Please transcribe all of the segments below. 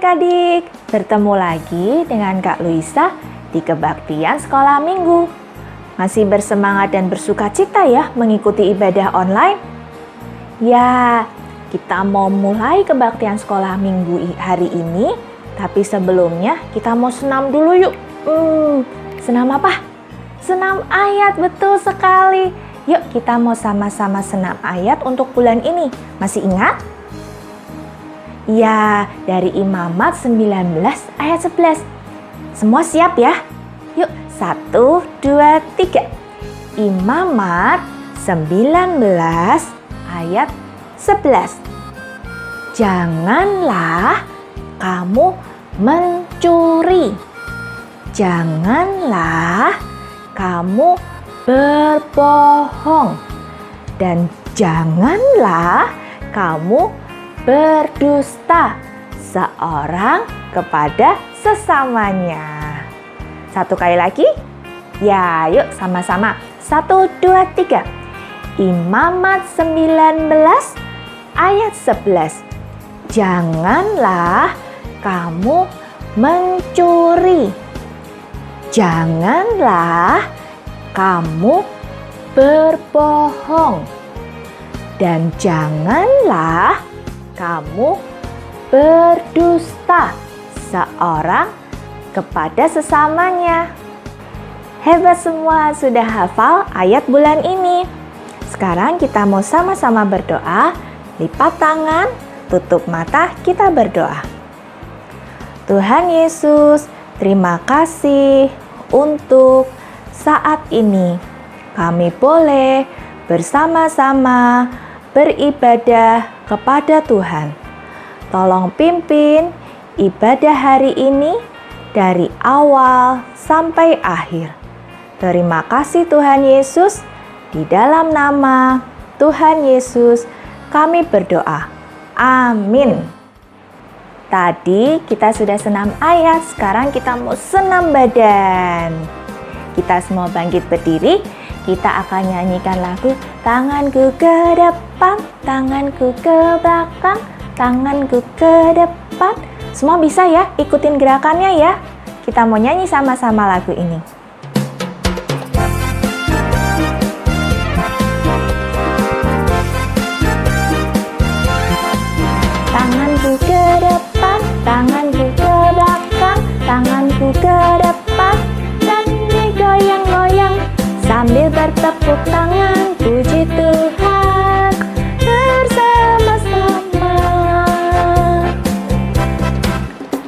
adik-adik, bertemu lagi dengan Kak Luisa di Kebaktian Sekolah Minggu. Masih bersemangat dan bersukacita ya mengikuti ibadah online? Ya, kita mau mulai Kebaktian Sekolah Minggu hari ini, tapi sebelumnya kita mau senam dulu yuk. Senam apa? Senam ayat, betul sekali. Yuk kita mau sama-sama senam ayat untuk bulan ini. Masih ingat? Ya, dari Imamat 19 ayat 11. Semua siap ya? Yuk, 1, 2, 3. Imamat 19 ayat 11. Janganlah kamu mencuri. Janganlah kamu berbohong. Dan janganlah kamu berdusta seorang kepada sesamanya. Satu kali lagi. Ya, yuk sama-sama. 1, 2, 3. Imamat 19 ayat 11. Janganlah kamu mencuri. Janganlah kamu berbohong. Dan janganlah kamu berdusta seorang kepada sesamanya. Hebat semua, sudah hafal ayat bulan ini. Sekarang kita mau sama-sama berdoa. Lipat tangan, tutup mata, kita berdoa. Tuhan Yesus, terima kasih untuk saat ini. Kami boleh bersama-sama beribadah kepada Tuhan. Tolong pimpin ibadah hari ini dari awal sampai akhir. Terima kasih Tuhan Yesus. Di dalam nama Tuhan Yesus kami berdoa. Amin. Tadi kita sudah senam ayat, sekarang kita mau senam badan. Kita semua bangkit berdiri. Kita akan nyanyikan lagu tanganku ke depan, tanganku ke belakang, tanganku ke depan. Semua bisa ya, ikutin gerakannya ya. Kita mau nyanyi sama-sama lagu ini. Tanganku ke depan, tanganku ke belakang, tanganku ke depan, dan digoyang-goyang sambil bertepuk tangan, puji Tuhan bersama-sama.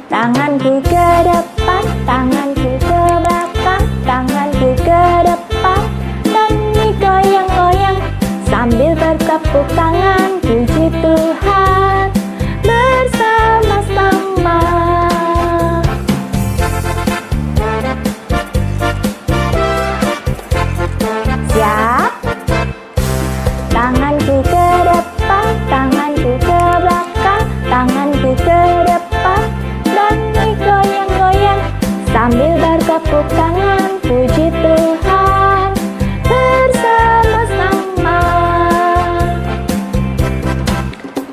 Tanganku ke depan, tanganku ke belakang, tanganku ke depan, dan digoyang-goyang sambil bertepuk tangan, puji Tuhan bersama-sama. Siap? Tanganku ke depan, tanganku ke belakang, tanganku ke depan, dan digoyang-goyang sambil bertepuk tangan, puji Tuhan bersama-sama.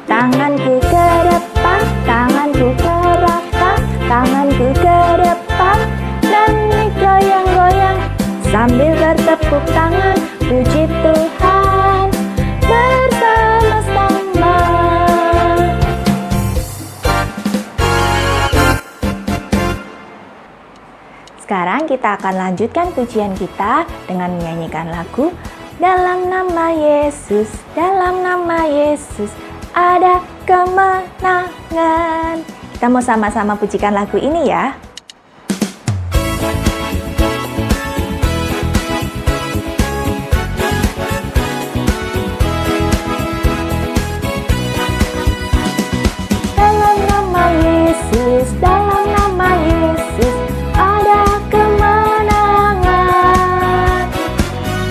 Tanganku ke depan, tanganku ke belakang, tanganku ke depan, dan digoyang-goyang sambil bertepuk tangan, puji Tuhan bersama-sama. Sekarang kita akan lanjutkan pujian kita dengan menyanyikan lagu Dalam nama Yesus, dalam nama Yesus ada kemenangan. Kita mau sama-sama pujikan lagu ini ya. Dalam nama Yesus, dalam nama Yesus ada kemenangan.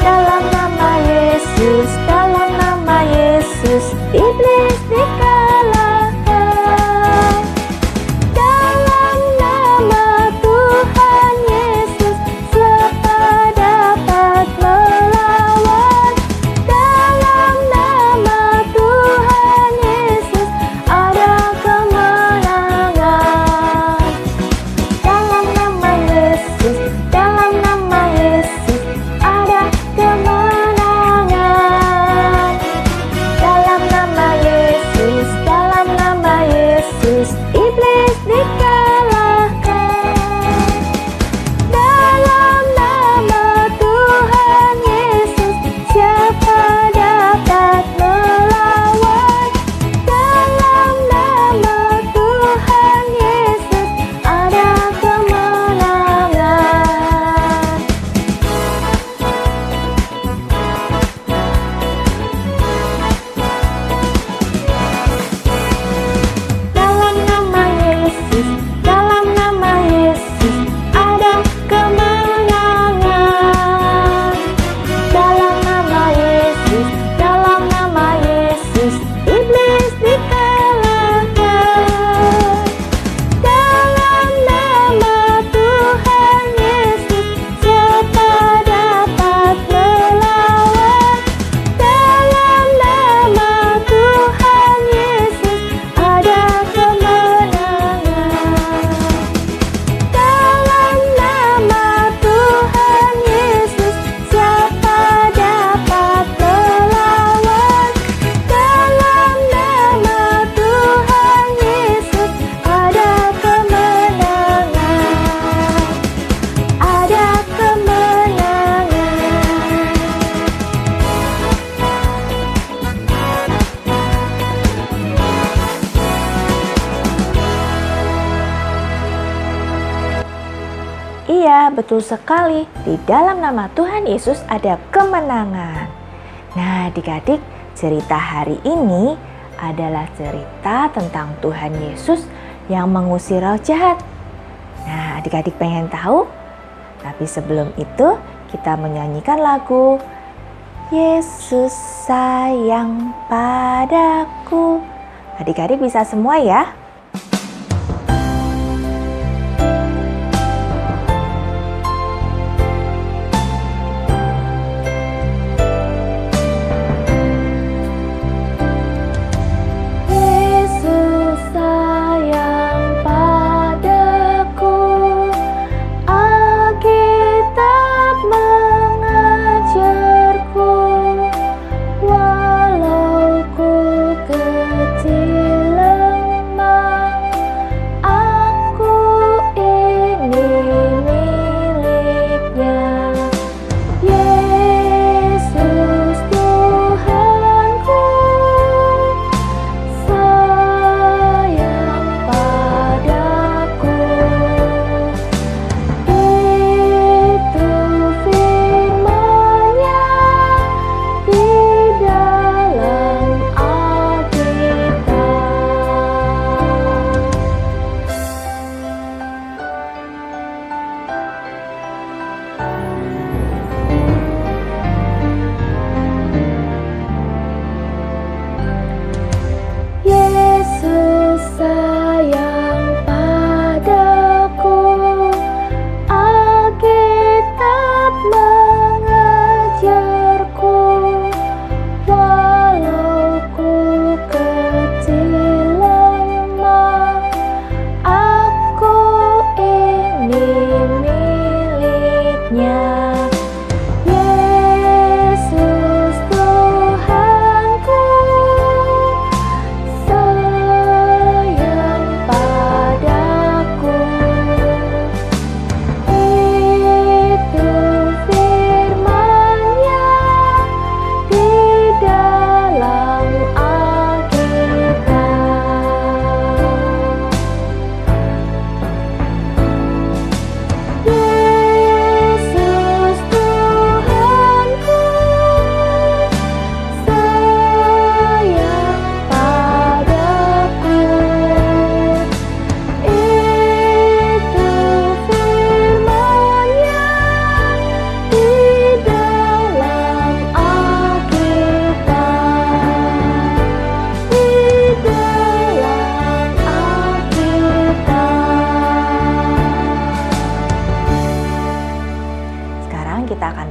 Dalam nama Yesus, dalam nama Yesus iblis dikalahkan. Dalam nama betul sekali. Di dalam nama Tuhan Yesus ada kemenangan. Nah, adik-adik, cerita hari ini adalah cerita tentang Tuhan Yesus yang mengusir roh jahat. Nah, adik-adik pengen tahu? Tapi sebelum itu, kita menyanyikan lagu Yesus sayang padaku. Adik-adik bisa semua ya?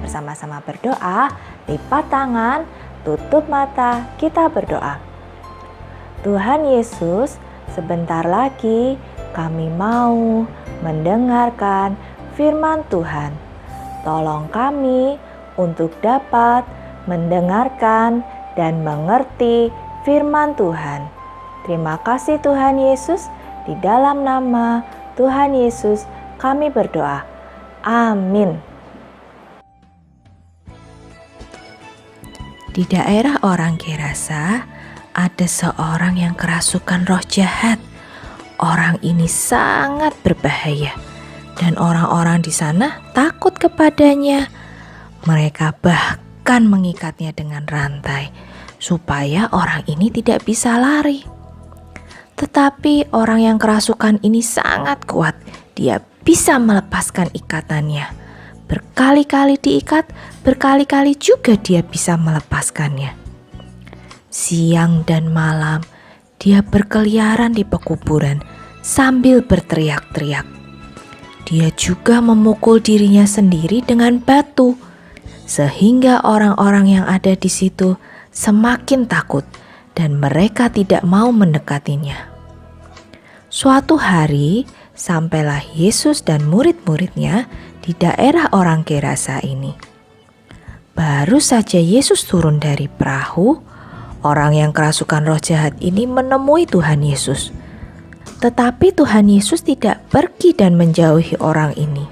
Bersama-sama berdoa, lipat tangan, tutup mata, kita berdoa. Tuhan Yesus, sebentar lagi kami mau mendengarkan firman Tuhan. Tolong kami untuk dapat mendengarkan dan mengerti firman Tuhan. Terima kasih Tuhan Yesus, di dalam nama Tuhan Yesus kami berdoa. Amin. Di daerah orang Gerasa, ada seorang yang kerasukan roh jahat. Orang ini sangat berbahaya, dan orang-orang di sana takut kepadanya. Mereka bahkan mengikatnya dengan rantai, supaya orang ini tidak bisa lari. Tetapi orang yang kerasukan ini sangat kuat. Dia bisa melepaskan ikatannya. Berkali-kali diikat, berkali-kali juga dia bisa melepaskannya. Siang dan malam, dia berkeliaran di pekuburan sambil berteriak-teriak. Dia juga memukul dirinya sendiri dengan batu, sehingga orang-orang yang ada di situ semakin takut dan mereka tidak mau mendekatinya. Suatu hari, sampailah Yesus dan murid-muridnya di daerah orang Gerasa ini. Baru saja Yesus turun dari perahu, orang yang kerasukan roh jahat ini menemui Tuhan Yesus. Tetapi Tuhan Yesus tidak pergi dan menjauhi orang ini.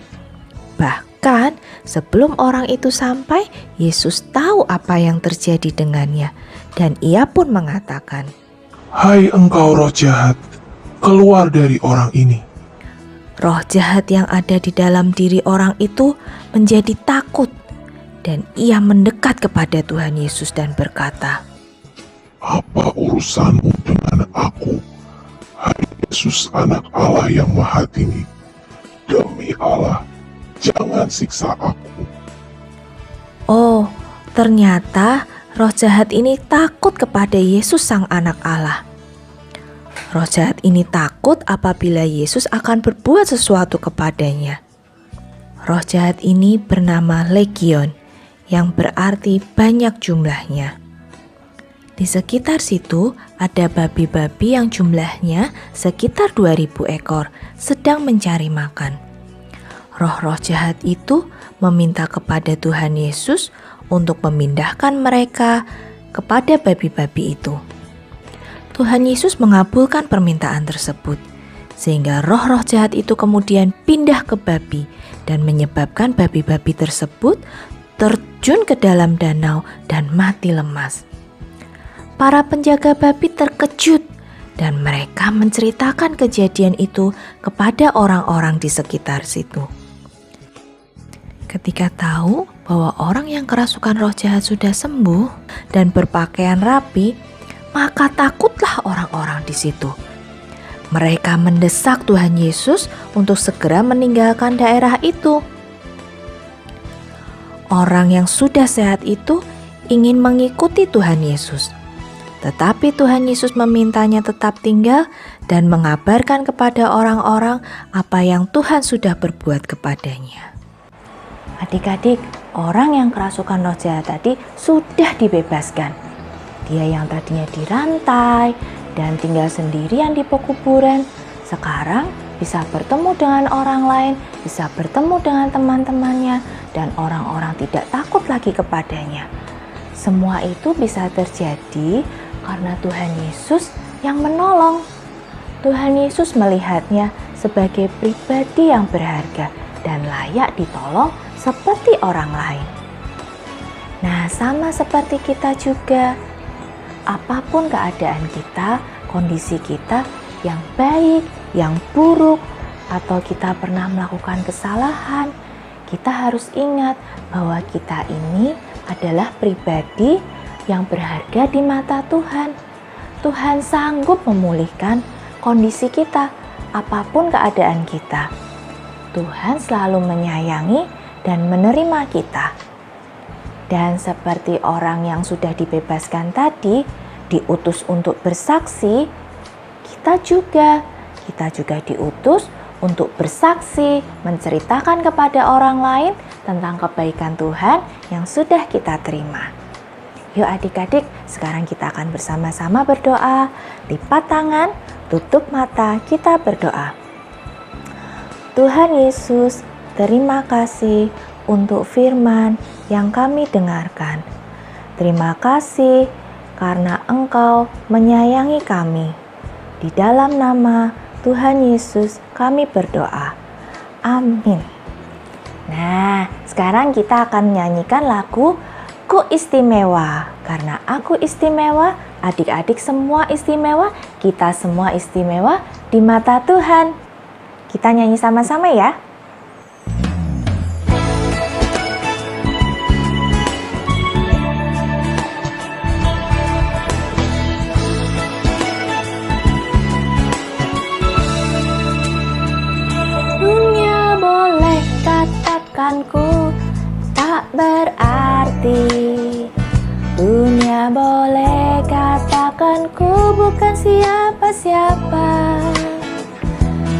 Bahkan sebelum orang itu sampai, Yesus tahu apa yang terjadi dengannya, dan ia pun mengatakan, "Hai engkau roh jahat, keluar dari orang ini." roh jahat yang ada di dalam diri orang itu menjadi takut dan ia mendekat kepada Tuhan Yesus dan berkata, Apa urusanmu dengan aku, hai Yesus anak Allah yang maha tinggi? Demi Allah, jangan siksa aku. oh, ternyata roh jahat ini takut kepada Yesus sang anak Allah. Roh jahat ini takut apabila Yesus akan berbuat sesuatu kepadanya. Roh jahat ini bernama Legion, yang berarti banyak jumlahnya. Di sekitar situ ada babi-babi yang jumlahnya sekitar 2000 ekor sedang mencari makan. Roh-roh jahat itu meminta kepada Tuhan Yesus untuk memindahkan mereka kepada babi-babi itu. Tuhan Yesus mengabulkan permintaan tersebut, sehingga roh-roh jahat itu kemudian pindah ke babi dan menyebabkan babi-babi tersebut terjun ke dalam danau dan mati lemas. Para penjaga babi terkejut dan mereka menceritakan kejadian itu kepada orang-orang di sekitar situ. Ketika tahu bahwa orang yang kerasukan roh jahat sudah sembuh dan berpakaian rapi, maka takutlah orang-orang di situ. Mereka mendesak Tuhan Yesus untuk segera meninggalkan daerah itu. Orang yang sudah sehat itu ingin mengikuti Tuhan Yesus. Tetapi Tuhan Yesus memintanya tetap tinggal dan mengabarkan kepada orang-orang apa yang Tuhan sudah berbuat kepadanya. Adik-adik, orang yang kerasukan roh jahat tadi sudah dibebaskan. Dia yang tadinya dirantai dan tinggal sendirian di pekuburan, sekarang bisa bertemu dengan orang lain, bisa bertemu dengan teman-temannya, dan orang-orang tidak takut lagi kepadanya. Semua itu bisa terjadi karena Tuhan Yesus yang menolong. Tuhan Yesus melihatnya sebagai pribadi yang berharga dan layak ditolong seperti orang lain. Nah, sama seperti kita juga. Apapun keadaan kita, kondisi kita yang baik, yang buruk, atau kita pernah melakukan kesalahan, kita harus ingat bahwa kita ini adalah pribadi yang berharga di mata Tuhan. Tuhan sanggup memulihkan kondisi kita, apapun keadaan kita. Tuhan selalu menyayangi dan menerima kita. Dan seperti orang yang sudah dibebaskan tadi, diutus untuk bersaksi, kita juga diutus untuk bersaksi, menceritakan kepada orang lain tentang kebaikan Tuhan yang sudah kita terima. Yuk adik-adik, sekarang kita akan bersama-sama berdoa. Lipat tangan, tutup mata, kita berdoa. Tuhan Yesus, terima kasih untuk firman yang kami dengarkan. Terima kasih karena Engkau menyayangi kami. Di dalam nama Tuhan Yesus kami berdoa. Amin. Nah, sekarang kita akan menyanyikan lagu Ku Istimewa. Karena aku istimewa, adik-adik semua istimewa, kita semua istimewa di mata Tuhan. Kita nyanyi sama-sama ya. Dunia boleh katakan ku tak berarti. Dunia boleh katakan ku bukan siapa-siapa.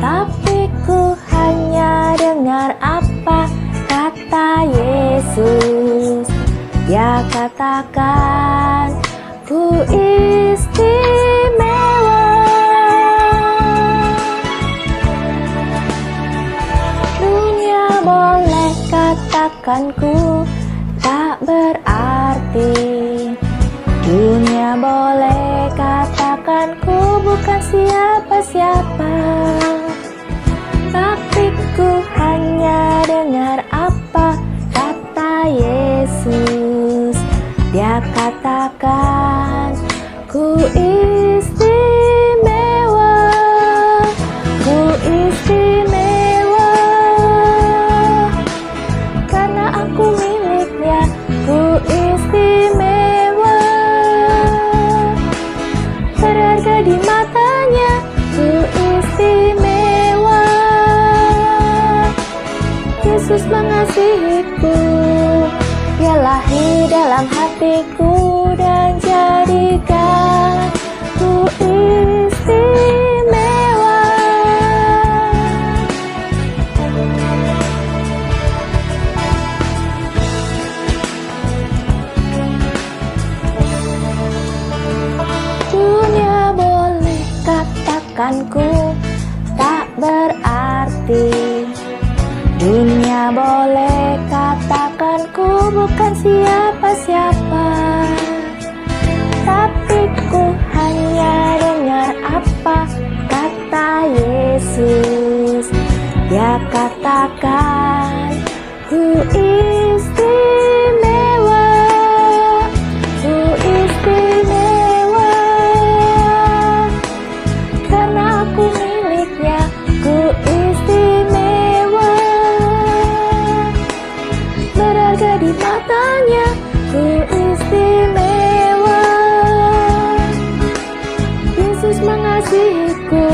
Tapi ku hanya dengar apa kata Yesus. Dia katakan ku istimewa. Dunia boleh katakan ku tak berarti. Dunia boleh katakan ku bukan siapa-siapa. Tapi ku hanya dengar apa kata Yesus. Dia katakan ku istimewa. Ku istimewa. hatiku dan jadikan ku istimewa. Dunia boleh katakan ku tak berarti, dunia boleh katakan ku bukan siapa-siapa, tapi ku hanya dengar apa kata Yesus. Dia katakan ku istimewa, ku istimewa, karena aku miliknya, ku istimewa, berharga di matanya, ku istimewa. Yesus mengasihiku,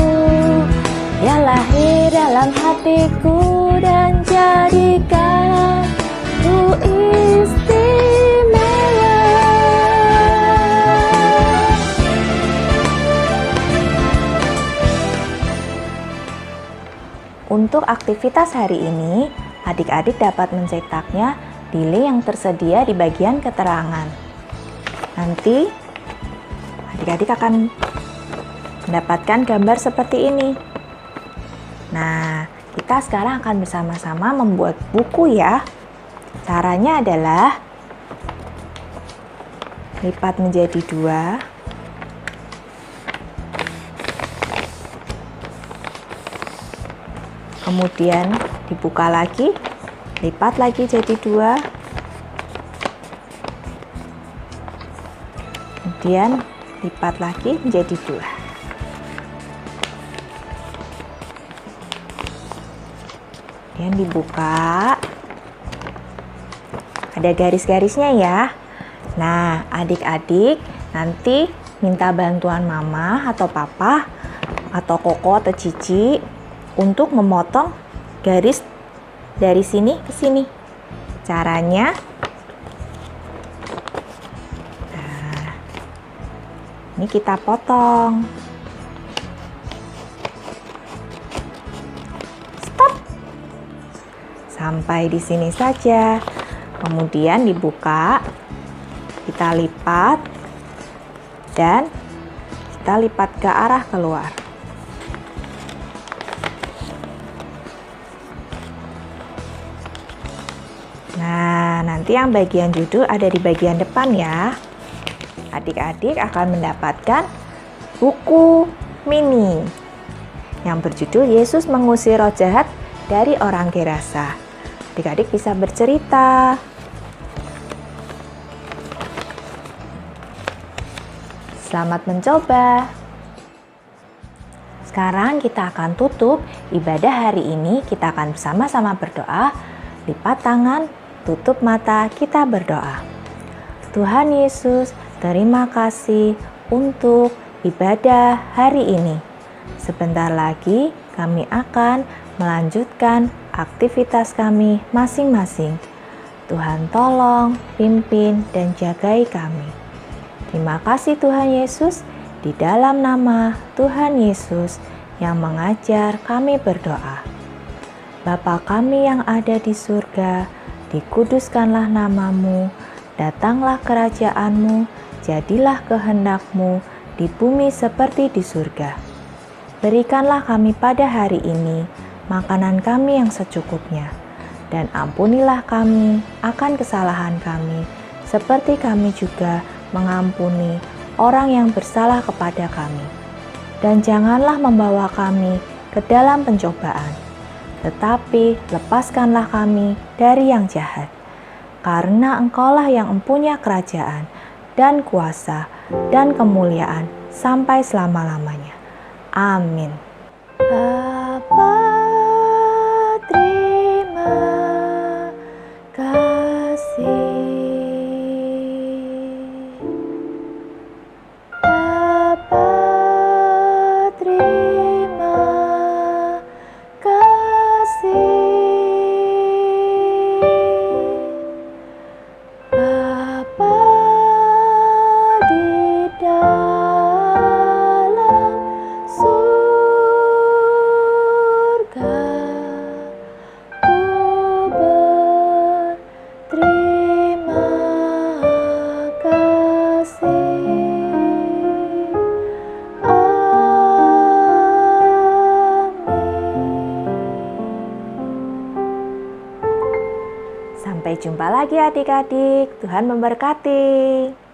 Dia lahir dalam hatiku dan jadikan ku istimewa. Untuk aktivitas hari ini, adik-adik dapat mencetaknya di link yang tersedia di bagian keterangan. Nanti adik-adik akan mendapatkan gambar seperti ini. Nah, kita sekarang akan bersama-sama membuat buku ya. Caranya adalah lipat menjadi 2. Kemudian dibuka lagi, lipat lagi jadi 2. Kemudian lipat lagi menjadi 2. Kemudian dibuka, ada garis-garisnya ya. Nah, adik-adik nanti minta bantuan mama atau papa atau koko atau cici untuk memotong garis dari sini ke sini. Caranya, nah, ini kita potong. Sampai di sini saja. Kemudian dibuka, kita lipat, dan kita lipat ke arah keluar. Nah, nanti yang bagian judul ada di bagian depan ya. Adik-adik akan mendapatkan buku mini yang berjudul Yesus Mengusir Roh Jahat dari Orang Gerasa. Adik-adik bisa bercerita. Selamat mencoba. Sekarang kita akan tutup ibadah hari ini. Kita akan bersama-sama berdoa. Lipat tangan, tutup mata, kita berdoa. Tuhan Yesus, terima kasih untuk ibadah hari ini. Sebentar lagi kami akan melanjutkan aktivitas kami masing-masing. Tuhan tolong, pimpin, dan jagai kami. Terima kasih Tuhan Yesus, di dalam nama Tuhan Yesus yang mengajar kami berdoa. Bapa kami yang ada di surga, dikuduskanlah namamu, datanglah kerajaanmu, jadilah kehendak-Mu di bumi seperti di surga. Berikanlah kami pada hari ini makanan kami yang secukupnya, dan ampunilah kami akan kesalahan kami, seperti kami juga mengampuni orang yang bersalah kepada kami. Dan janganlah membawa kami ke dalam pencobaan, tetapi lepaskanlah kami dari yang jahat. Karena Engkaulah yang mempunyai kerajaan, dan kuasa, dan kemuliaan, sampai selama-lamanya. Amin. Bapa, terima kasih. Bapa, terima kasih. Bapa, jumpa lagi adik-adik. Tuhan memberkati.